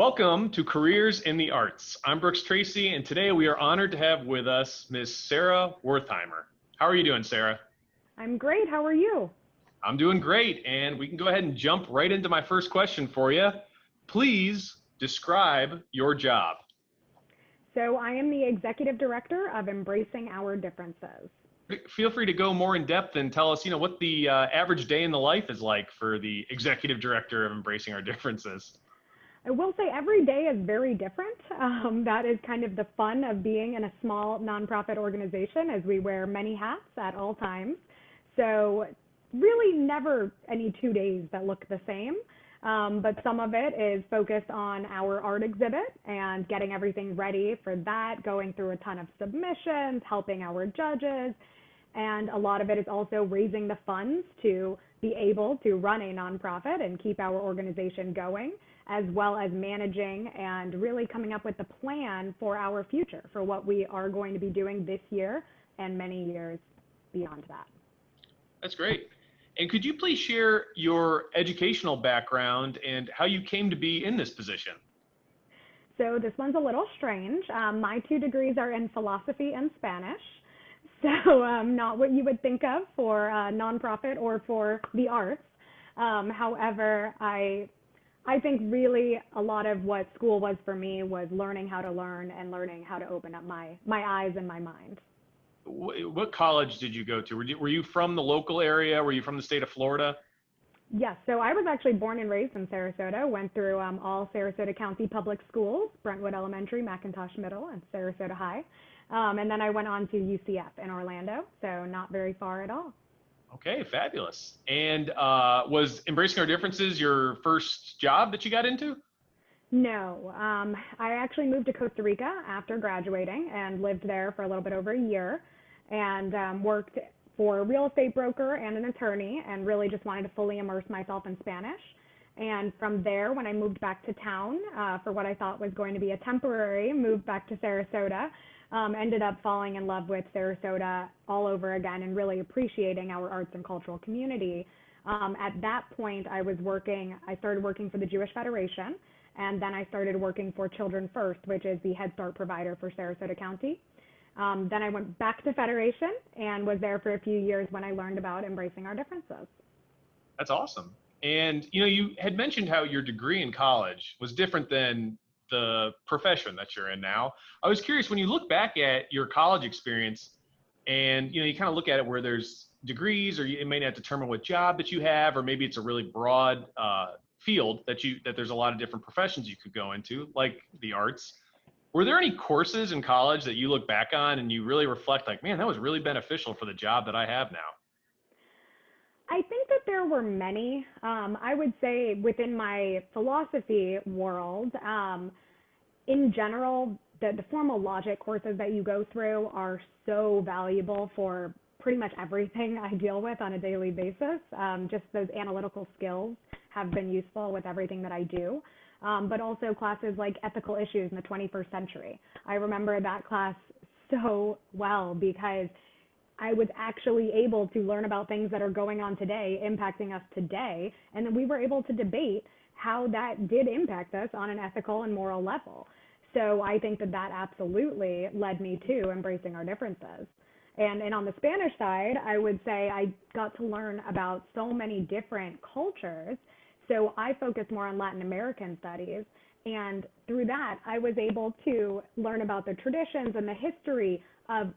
Welcome to Careers in the Arts. I'm Brooks Tracy, and today we are honored to have with us Ms. Sarah Wertheimer. How are you doing, Sarah? I'm great. How are you? I'm doing great, and we can go ahead and jump right into my first question for you. Please describe your job. So, I am the executive director of Embracing Our Differences. Feel free to go more in depth and tell us, what the average day in the life is like for the executive director of Embracing Our Differences. I will say every day is very different. That is kind of the fun of being in a small nonprofit organization, as we wear many hats at all times. So, really never any 2 days that look the same. But some of it is focused on our art exhibit and getting everything ready for that, going through a ton of submissions, helping our judges, and a lot of it is also raising the funds to be able to run a nonprofit and keep our organization going, as well as managing and really coming up with the plan for our future, for what we are going to be doing this year and many years beyond that. That's great. And could you please share your educational background and how you came to be in this position? So this one's a little strange. My two degrees are in philosophy and Spanish. So not what you would think of for a nonprofit or for the arts. However, I think really a lot of what school was for me was learning how to learn and learning how to open up my eyes and my mind. What college did you go to? Were you from the local area? Were you from the state of Florida? Yes, so I was actually born and raised in Sarasota, went through all Sarasota County public schools, Brentwood Elementary, McIntosh Middle, and Sarasota High. And then I went on to UCF in Orlando, so not very far at all. Okay, fabulous. And was Embracing Our Differences your first job that you got into? No, I actually moved to Costa Rica after graduating and lived there for a little bit over a year and worked for a real estate broker and an attorney and really just wanted to fully immerse myself in Spanish. And from there, when I moved back to town for what I thought was going to be a temporary move back to Sarasota, ended up falling in love with Sarasota all over again and really appreciating our arts and cultural community. At that point, I started working for the Jewish Federation, and then I started working for Children First, which is the Head Start provider for Sarasota County. Then I went back to Federation and was there for a few years when I learned about Embracing Our Differences. That's awesome. And you had mentioned how your degree in college was different than the profession that you're in now. I was curious, when you look back at your college experience and you kind of look at it where there's degrees, or you may not determine what job that you have, or maybe it's a really broad field that there's a lot of different professions you could go into, like the arts. Were there any courses in college that you look back on and you really reflect like, man, that was really beneficial for the job that I have now? I think that there were many. I would say within my philosophy world, in general, the formal logic courses that you go through are so valuable for pretty much everything I deal with on a daily basis. Just those analytical skills have been useful with everything that I do. But also classes like ethical issues in the 21st century. I remember that class so well because I was actually able to learn about things that are going on today, impacting us today, and then we were able to debate how that did impact us on an ethical and moral level. So I think that absolutely led me to Embracing Our Differences. And on the Spanish side, I would say I got to learn about so many different cultures. So I focused more on Latin American studies. And through that, I was able to learn about the traditions and the history of,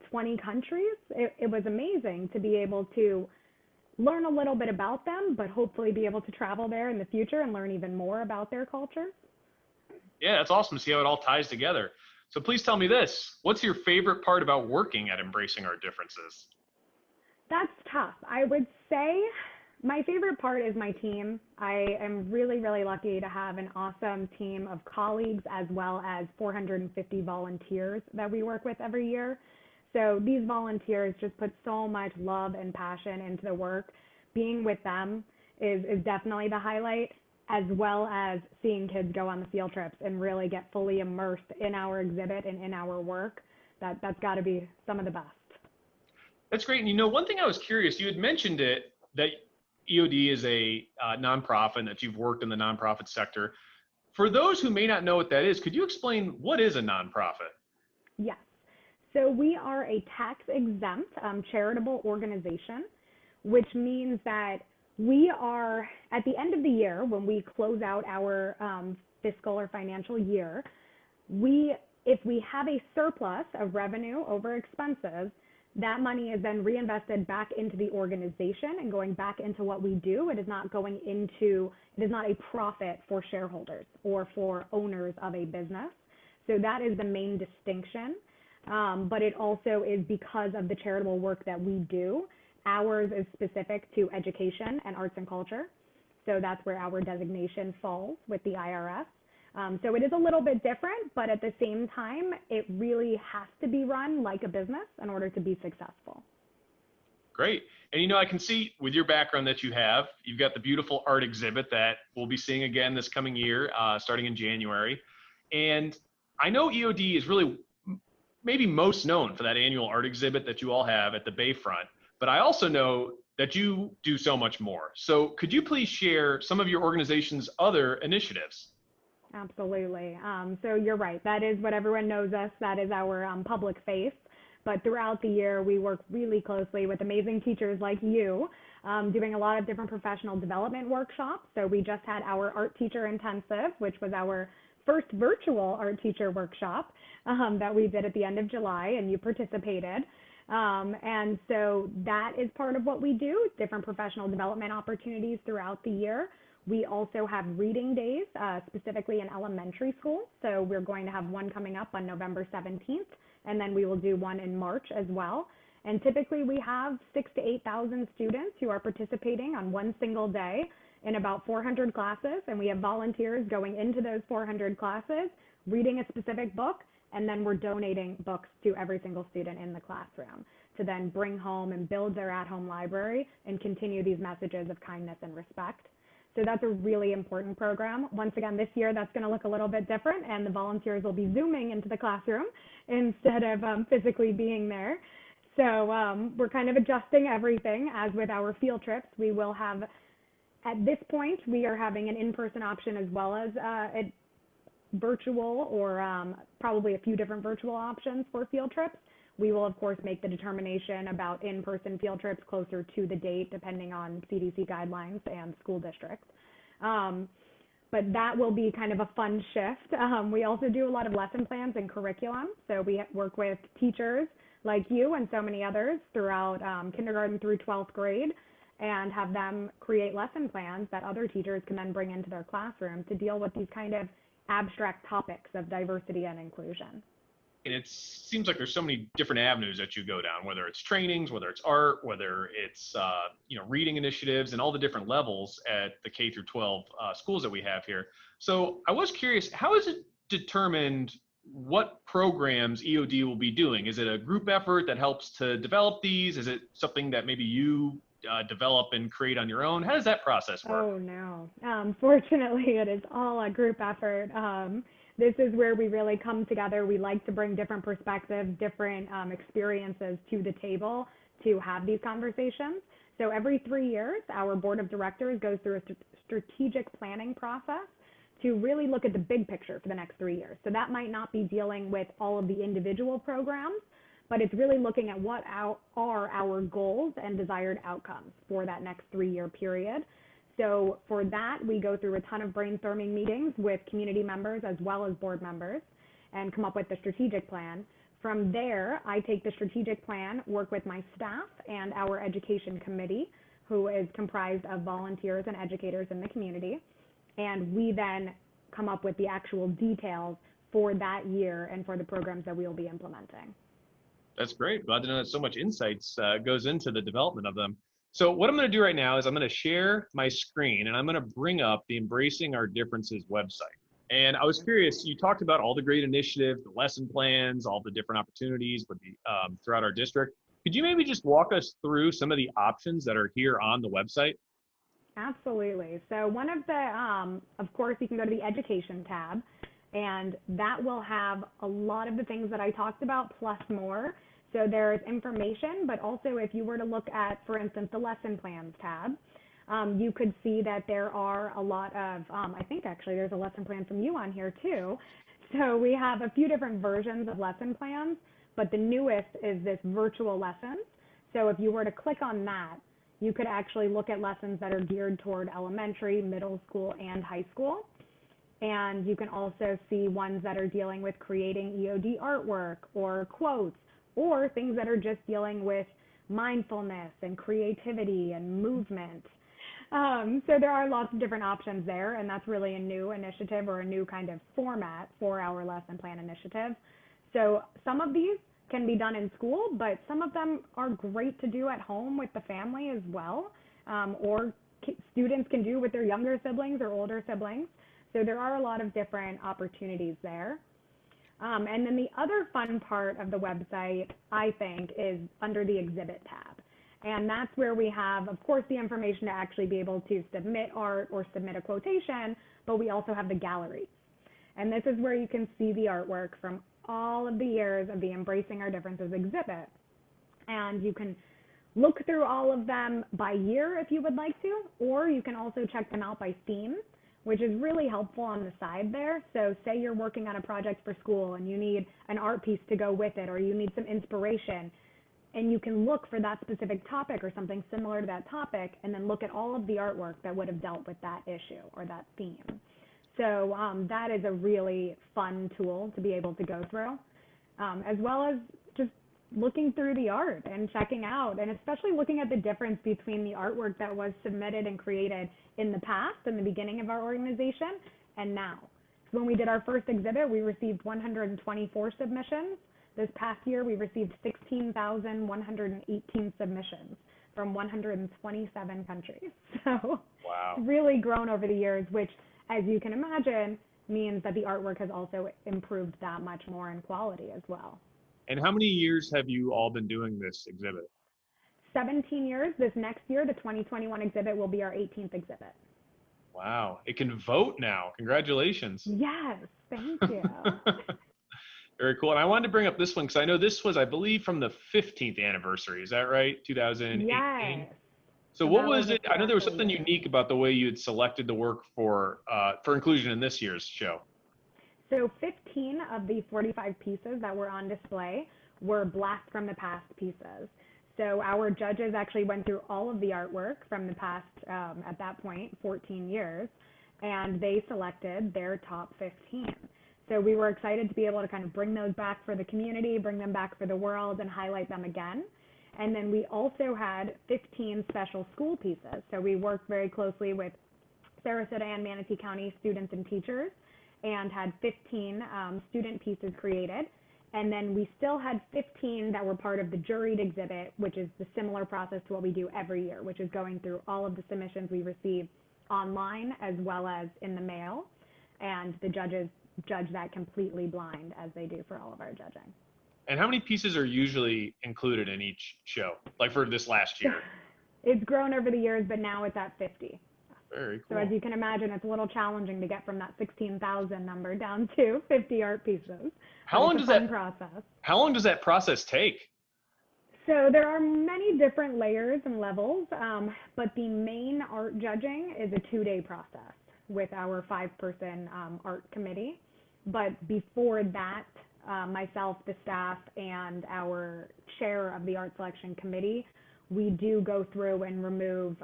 20 countries. It was amazing to be able to learn a little bit about them, but hopefully be able to travel there in the future and learn even more about their culture. Yeah, that's awesome to see how it all ties together. So please tell me this, what's your favorite part about working at Embracing Our Differences? That's tough. I would say my favorite part is my team. I am really, really lucky to have an awesome team of colleagues as well as 450 volunteers that we work with every year. So these volunteers just put so much love and passion into the work. Being with them is definitely the highlight, as well as seeing kids go on the field trips and really get fully immersed in our exhibit and in our work. That's got to be some of the best. That's great. And one thing I was curious, you had mentioned it, that EOD is a nonprofit and that you've worked in the nonprofit sector. For those who may not know what that is, could you explain what is a nonprofit? Yes. So we are a tax-exempt charitable organization, which means that we are, at the end of the year, when we close out our fiscal or financial year, if we have a surplus of revenue over expenses, that money is then reinvested back into the organization and going back into what we do. It is not a profit for shareholders or for owners of a business. So that is the main distinction. But it also is because of the charitable work that we do. Ours is specific to education and arts and culture. So that's where our designation falls with the IRS. So it is a little bit different, but at the same time, it really has to be run like a business in order to be successful. Great. And I can see with your background that you've got the beautiful art exhibit that we'll be seeing again this coming year, starting in January. And I know EOD is really maybe most known for that annual art exhibit that you all have at the Bayfront, but I also know that you do so much more. So could you please share some of your organization's other initiatives? Absolutely. So you're right. That is what everyone knows us. That is our public face. But throughout the year, we work really closely with amazing teachers like you, doing a lot of different professional development workshops. So we just had our art teacher intensive, which was our first virtual art teacher workshop that we did at the end of July, and you participated. And so that is part of what we do, different professional development opportunities throughout the year. We also have reading days, specifically in elementary school. So we're going to have one coming up on November 17th, and then we will do one in March as well. And typically we have 6,000 to 8,000 students who are participating on one single day in about 400 classes, and we have volunteers going into those 400 classes, reading a specific book, and then we're donating books to every single student in the classroom to then bring home and build their at-home library and continue these messages of kindness and respect. So that's a really important program. Once again, this year that's going to look a little bit different, and the volunteers will be Zooming into the classroom instead of physically being there. So we're kind of adjusting everything. As with our field trips, we will have, at this point, we are having an in-person option as well as a virtual or probably a few different virtual options for field trips. We will, of course, make the determination about in-person field trips closer to the date, depending on CDC guidelines and school districts. But that will be kind of a fun shift. We also do a lot of lesson plans and curriculum. So we work with teachers like you and so many others throughout kindergarten through 12th grade and have them create lesson plans that other teachers can then bring into their classroom to deal with these kind of abstract topics of diversity and inclusion. And it seems like there's so many different avenues that you go down, whether it's trainings, whether it's art, whether it's reading initiatives, and all the different levels at the K through 12 schools that we have here. So I was curious, how is it determined what programs EOD will be doing? Is it a group effort that helps to develop these? Is it something that maybe you develop and create on your own? How does that process work? Oh, no. Fortunately, it is all a group effort. This is where we really come together. We like to bring different perspectives, different experiences to the table to have these conversations. So every 3 years, our board of directors goes through a strategic planning process to really look at the big picture for the next 3 years. So that might not be dealing with all of the individual programs, but it's really looking at what are our goals and desired outcomes for that next 3-year period. So for that, we go through a ton of brainstorming meetings with community members as well as board members and come up with the strategic plan. From there, I take the strategic plan, work with my staff and our education committee, who is comprised of volunteers and educators in the community. And we then come up with the actual details for that year and for the programs that we will be implementing. That's great. Glad to know that so much insights goes into the development of them. So what I'm going to do right now is I'm going to share my screen and I'm going to bring up the Embracing Our Differences website. And I was curious, you talked about all the great initiatives, the lesson plans, all the different opportunities with the, throughout our district. Could you maybe just walk us through some of the options that are here on the website? Absolutely. So one of the, of course, you can go to the education tab, and that will have a lot of the things that I talked about plus more. So there's information, but also if you were to look at, for instance, the lesson plans tab, you could see that there are a lot of, I think actually there's a lesson plan from you on here too. So we have a few different versions of lesson plans, but the newest is this virtual lessons. So if you were to click on that, you could actually look at lessons that are geared toward elementary, middle school, and high school. And you can also see ones that are dealing with creating EOD artwork or quotes, or things that are just dealing with mindfulness and creativity and movement. So there are lots of different options there, and that's really a new initiative or a new kind of format for our lesson plan initiative. So some of these can be done in school, but some of them are great to do at home with the family as well, or students can do with their younger siblings or older siblings. So there are a lot of different opportunities there. And then the other fun part of the website, I think, is under the exhibit tab. And that's where we have, of course, the information to actually be able to submit art or submit a quotation, but we also have the gallery. And this is where you can see the artwork from all of the years of the Embracing Our Differences exhibit. And you can look through all of them by year if you would like to, or you can also check them out by theme, which is really helpful on the side there. So say you're working on a project for school and you need an art piece to go with it, or you need some inspiration, and you can look for that specific topic or something similar to that topic, and then look at all of the artwork that would have dealt with that issue or that theme. So that is a really fun tool to be able to go through, as well as just looking through the art and checking out, and especially looking at the difference between the artwork that was submitted and created in the past, in the beginning of our organization, and now. When we did our first exhibit, we received 124 submissions. This past year, we received 16,118 submissions from 127 countries. So wow. It's really grown over the years, which, as you can imagine, means that the artwork has also improved that much more in quality as well. And how many years have you all been doing this exhibit? 17 years. This next year, the 2021 exhibit will be our 18th exhibit. Wow. It can vote now. Congratulations. Yes, thank you. Very cool. And I wanted to bring up this one because I know this was, I believe, from the 15th anniversary. Is that right? 2018? Yes. So what was it? I know there was special something year. unique about the way you had selected the work for inclusion in this year's show. So 15 of the 45 pieces that were on display were blast from the past pieces. So our judges actually went through all of the artwork from the past, at that point, 14 years, and they selected their top 15. So we were excited to be able to kind of bring those back for the community, bring them back for the world, and highlight them again. And then we also had 15 special school pieces. So we worked very closely with Sarasota and Manatee County students and teachers, and had 15 student pieces created. And then we still had 15 that were part of the juried exhibit, which is the similar process to what we do every year, which is going through all of the submissions we receive online as well as in the mail. And the judges judge that completely blind, as they do for all of our judging. And how many pieces are usually included in each show, like for this last year? It's grown over the years, but now it's at 50. Very cool. So as you can imagine, it's a little challenging to get from that 16,000 number down to 50 art pieces. How long does that process? How long does that process take? So there are many different layers and levels, but the main art judging is a 2-day process with our 5-person art committee. But before that, myself, the staff, and our chair of the art selection committee, we do go through and remove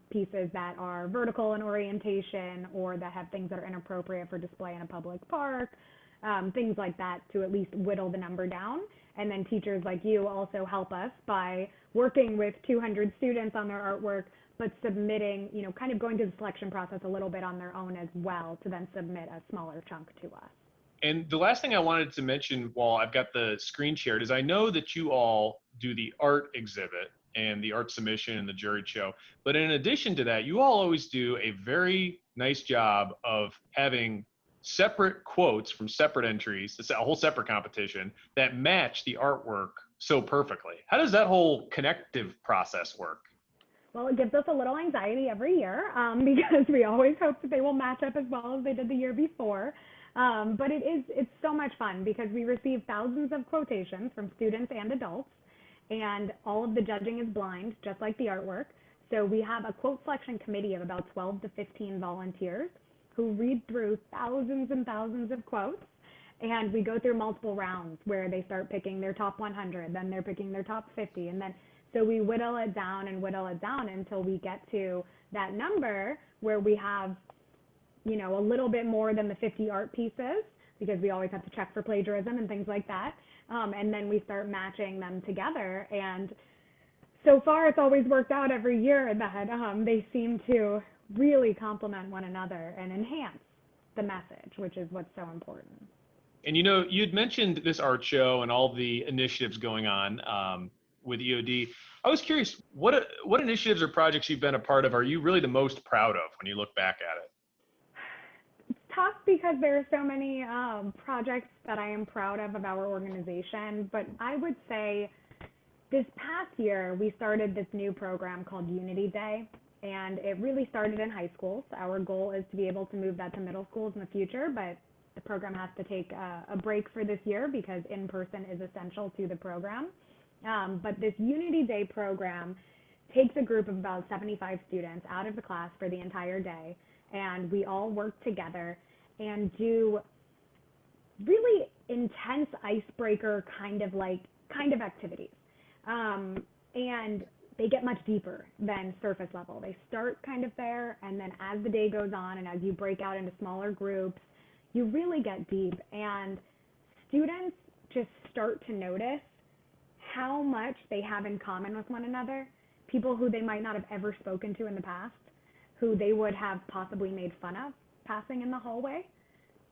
pieces that are vertical in orientation or that have things that are inappropriate for display in a public park, things like that, to at least whittle the number down. And then teachers like you also help us by working with 200 students on their artwork, but submitting, kind of going through the selection process a little bit on their own as well, to then submit a smaller chunk to us. And the last thing I wanted to mention while I've got the screen shared is I know that you all do the art exhibit and the art submission and the juried show. But in addition to that, you all always do a very nice job of having separate quotes from separate entries. It's a whole separate competition that match the artwork so perfectly. How does that whole connective process work? Well, it gives us a little anxiety every year because we always hope that they will match up as well as they did the year before. But it's so much fun because we receive thousands of quotations from students and adults, and all of the judging is blind, just like the artwork. So we have a quote selection committee of about 12 to 15 volunteers who read through thousands and thousands of quotes. And we go through multiple rounds where they start picking their top 100, then they're picking their top 50. And then so we whittle it down until we get to that number where we have, a little bit more than the 50 art pieces, because we always have to check for plagiarism and things like that. And then we start matching them together. And so far, it's always worked out every year that they seem to really complement one another and enhance the message, which is what's so important. And you'd mentioned this art show and all the initiatives going on with EOD. I was curious, what initiatives or projects you've been a part of are you really the most proud of when you look back at it? It's tough because there are so many projects that I am proud of our organization, but I would say this past year, we started this new program called Unity Day, and it really started in high schools. Our goal is to be able to move that to middle schools in the future, but the program has to take a break for this year because in-person is essential to the program. But this Unity Day program takes a group of about 75 students out of the class for the entire day, and we all work together and do really intense icebreaker kind of activities. And they get much deeper than surface level. They start kind of there, and then as the day goes on and as you break out into smaller groups, you really get deep, and students just start to notice how much they have in common with one another, people who they might not have ever spoken to in the past, who they would have possibly made fun of passing in the hallway.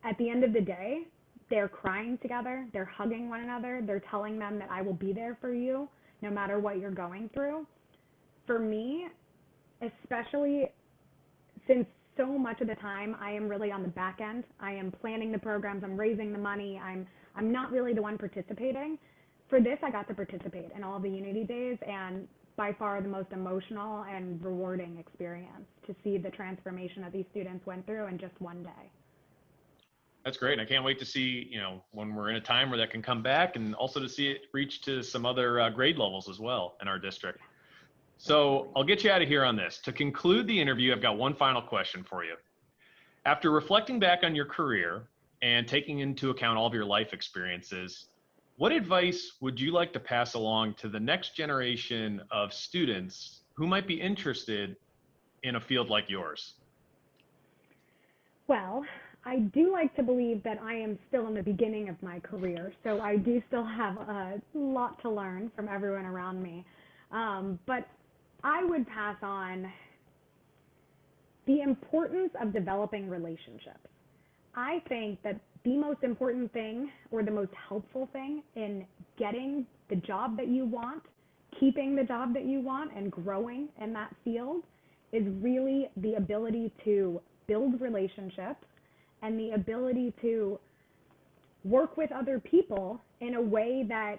At the end of the day, they're crying together, they're hugging one another, they're telling them that I will be there for you no matter what you're going through. For me, especially since so much of the time I am really on the back end, I am planning the programs, I'm raising the money, I'm not really the one participating. For this, I got to participate in all the Unity Days, and by far the most emotional and rewarding experience to see the transformation that these students went through in just one day. That's great. And I can't wait to see, when we're in a time where that can come back, and also to see it reach to some other grade levels as well in our district. So I'll get you out of here on this. To conclude the interview, I've got one final question for you. After reflecting back on your career and taking into account all of your life experiences, what advice would you like to pass along to the next generation of students who might be interested in a field like yours? Well, I do like to believe that I am still in the beginning of my career, so I do still have a lot to learn from everyone around me. But I would pass on the importance of developing relationships. I think that the most important thing, or the most helpful thing in getting the job that you want, keeping the job that you want, and growing in that field is really the ability to build relationships and the ability to work with other people in a way that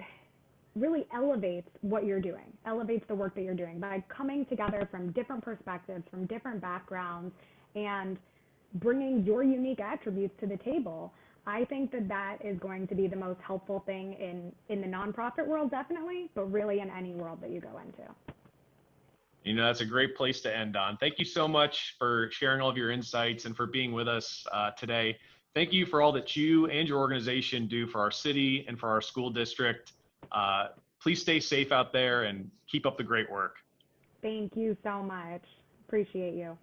really elevates what you're doing, elevates the work that you're doing by coming together from different perspectives, from different backgrounds, and bringing your unique attributes to the table. I think that that is going to be the most helpful thing in the nonprofit world, definitely, but really in any world that you go into. That's a great place to end on. Thank you so much for sharing all of your insights and for being with us today. Thank you for all that you and your organization do for our city and for our school district. Please stay safe out there and keep up the great work. Thank you so much. Appreciate you.